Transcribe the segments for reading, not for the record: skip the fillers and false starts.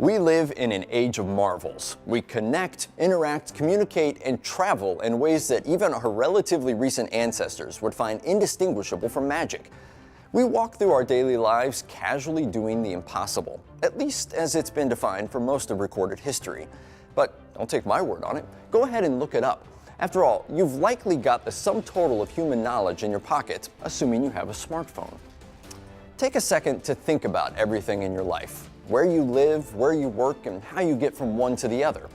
We live in an age of marvels. We connect, interact, communicate, and travel in ways that even our relatively recent ancestors would find indistinguishable from magic. We walk through our daily lives casually doing the impossible, at least as it's been defined for most of recorded history. But don't take my word on it. Go ahead and look it up. After all, you've likely got the sum total of human knowledge in your pocket, assuming you have a smartphone. Take a second to think about everything in your life. Where you live, where you work, and how you get from one to the other.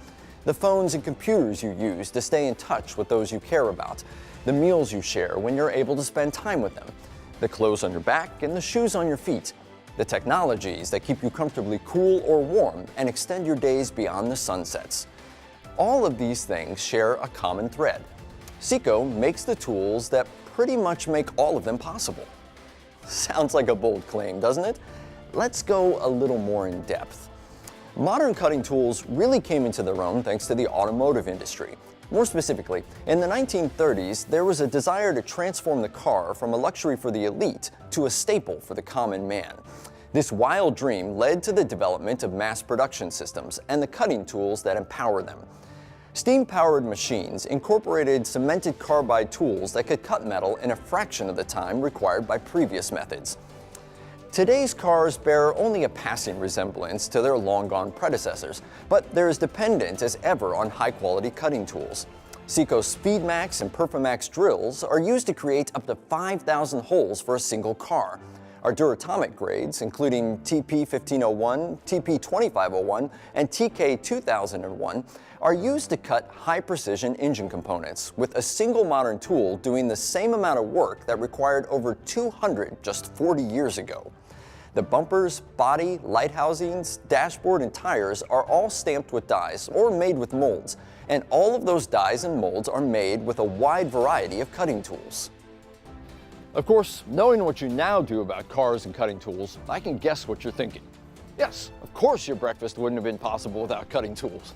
The phones and computers you use to stay in touch with those you care about. The meals you share when you're able to spend time with them. The clothes on your back and the shoes on your feet. The technologies that keep you comfortably cool or warm and extend your days beyond the sunsets. All of these things share a common thread. Seco makes the tools that pretty much make all of them possible. Sounds like a bold claim, doesn't it? Let's go a little more in depth. Modern cutting tools really came into their own thanks to the automotive industry. More specifically, in the 1930s, there was a desire to transform the car from a luxury for the elite to a staple for the common man. This wild dream led to the development of mass production systems and the cutting tools that empower them. Steam-powered machines incorporated cemented carbide tools that could cut metal in a fraction of the time required by previous methods. Today's cars bear only a passing resemblance to their long-gone predecessors, but they're as dependent as ever on high-quality cutting tools. Seco's SpeedMax and PerfoMax drills are used to create up to 5,000 holes for a single car. Our duratomic grades, including TP1501, TP2501, and TK2001, are used to cut high-precision engine components, with a single modern tool doing the same amount of work that required over 200 just 40 years ago. The bumpers, body, light housings, dashboard, and tires are all stamped with dies or made with molds, and all of those dies and molds are made with a wide variety of cutting tools. Of course, knowing what you now do about cars and cutting tools, I can guess what you're thinking. Yes, of course your breakfast wouldn't have been possible without cutting tools.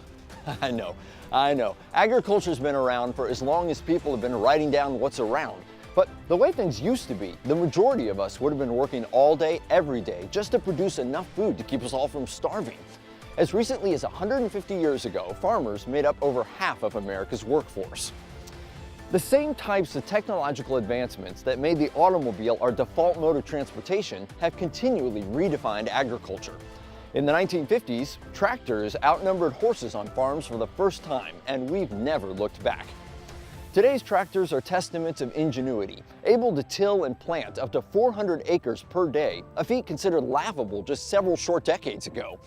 I know. Agriculture's been around for as long as people have been writing down what's around. But the way things used to be, the majority of us would have been working all day, every day, just to produce enough food to keep us all from starving. As recently as 150 years ago, farmers made up over half of America's workforce. The same types of technological advancements that made the automobile our default mode of transportation have continually redefined agriculture. In the 1950s, tractors outnumbered horses on farms for the first time, and we've never looked back. Today's tractors are testaments of ingenuity, able to till and plant up to 400 acres per day, a feat considered laughable just several short decades ago.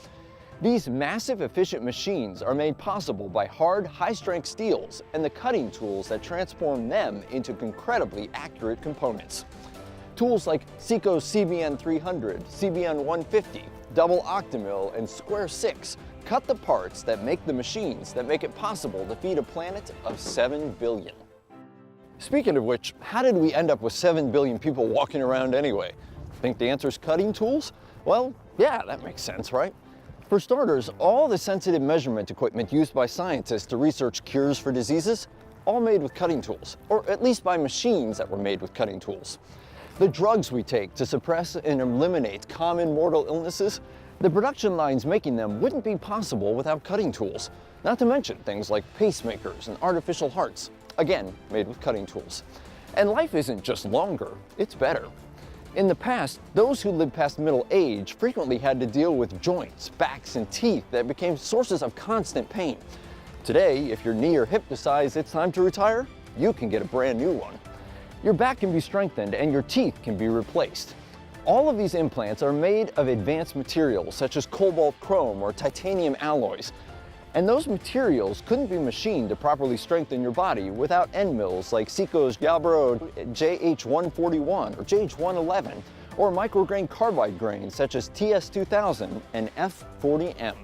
These massive, efficient machines are made possible by hard, high-strength steels and the cutting tools that transform them into incredibly accurate components. Tools like Seco's CBN 300, CBN 150, Double Octamill, and Square 6 cut the parts that make the machines that make it possible to feed a planet of 7 billion. Speaking of which, how did we end up with 7 billion people walking around anyway? Think the answer's cutting tools? Well, yeah, that makes sense, right? For starters, all the sensitive measurement equipment used by scientists to research cures for diseases, all made with cutting tools, or at least by machines that were made with cutting tools. The drugs we take to suppress and eliminate common mortal illnesses, the production lines making them wouldn't be possible without cutting tools, not to mention things like pacemakers and artificial hearts, again, made with cutting tools. And life isn't just longer, it's better. In the past, those who lived past middle age frequently had to deal with joints, backs, and teeth that became sources of constant pain. Today, if your knee or hip decides it's time to retire, you can get a brand new one. Your back can be strengthened and your teeth can be replaced. All of these implants are made of advanced materials such as cobalt chrome or titanium alloys. And those materials couldn't be machined to properly strengthen your body without end mills like Seco's Yarborough JH141 or JH111, or micrograin carbide grains such as TS2000 and F40M.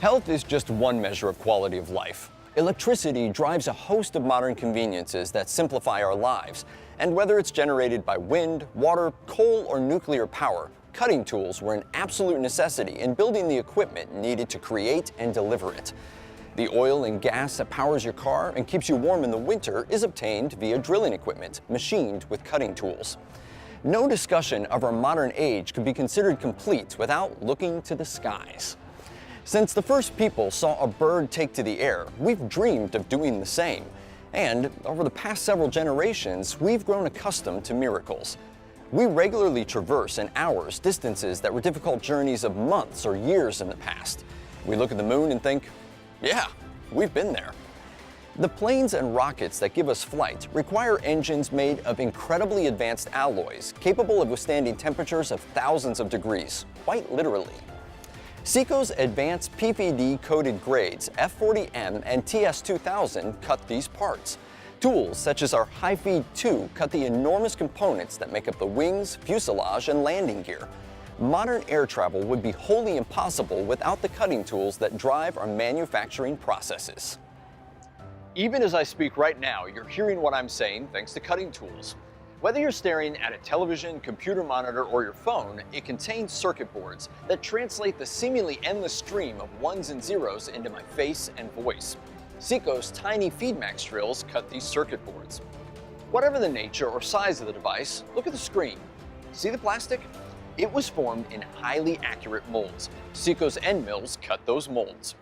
Health is just one measure of quality of life. Electricity drives a host of modern conveniences that simplify our lives, and whether it's generated by wind, water, coal, or nuclear power, cutting tools were an absolute necessity in building the equipment needed to create and deliver it. The oil and gas that powers your car and keeps you warm in the winter is obtained via drilling equipment, machined with cutting tools. No discussion of our modern age could be considered complete without looking to the skies. Since the first people saw a bird take to the air, we've dreamed of doing the same. And over the past several generations, we've grown accustomed to miracles. We regularly traverse in hours distances that were difficult journeys of months or years in the past. We look at the moon and think, yeah, we've been there. The planes and rockets that give us flight require engines made of incredibly advanced alloys, capable of withstanding temperatures of thousands of degrees, quite literally. Seco's advanced PVD-coated grades F40M and TS2000 cut these parts. Tools such as our High-Feed 2 cut the enormous components that make up the wings, fuselage, and landing gear. Modern air travel would be wholly impossible without the cutting tools that drive our manufacturing processes. Even as I speak right now, you're hearing what I'm saying thanks to cutting tools. Whether you're staring at a television, computer monitor, or your phone, it contains circuit boards that translate the seemingly endless stream of ones and zeros into my face and voice. Seco's tiny FeedMax drills cut these circuit boards. Whatever the nature or size of the device, look at the screen. See the plastic? It was formed in highly accurate molds. Seco's end mills cut those molds.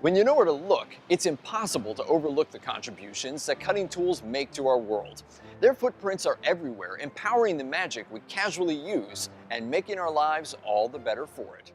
When you know where to look, it's impossible to overlook the contributions that cutting tools make to our world. Their footprints are everywhere, empowering the magic we casually use and making our lives all the better for it.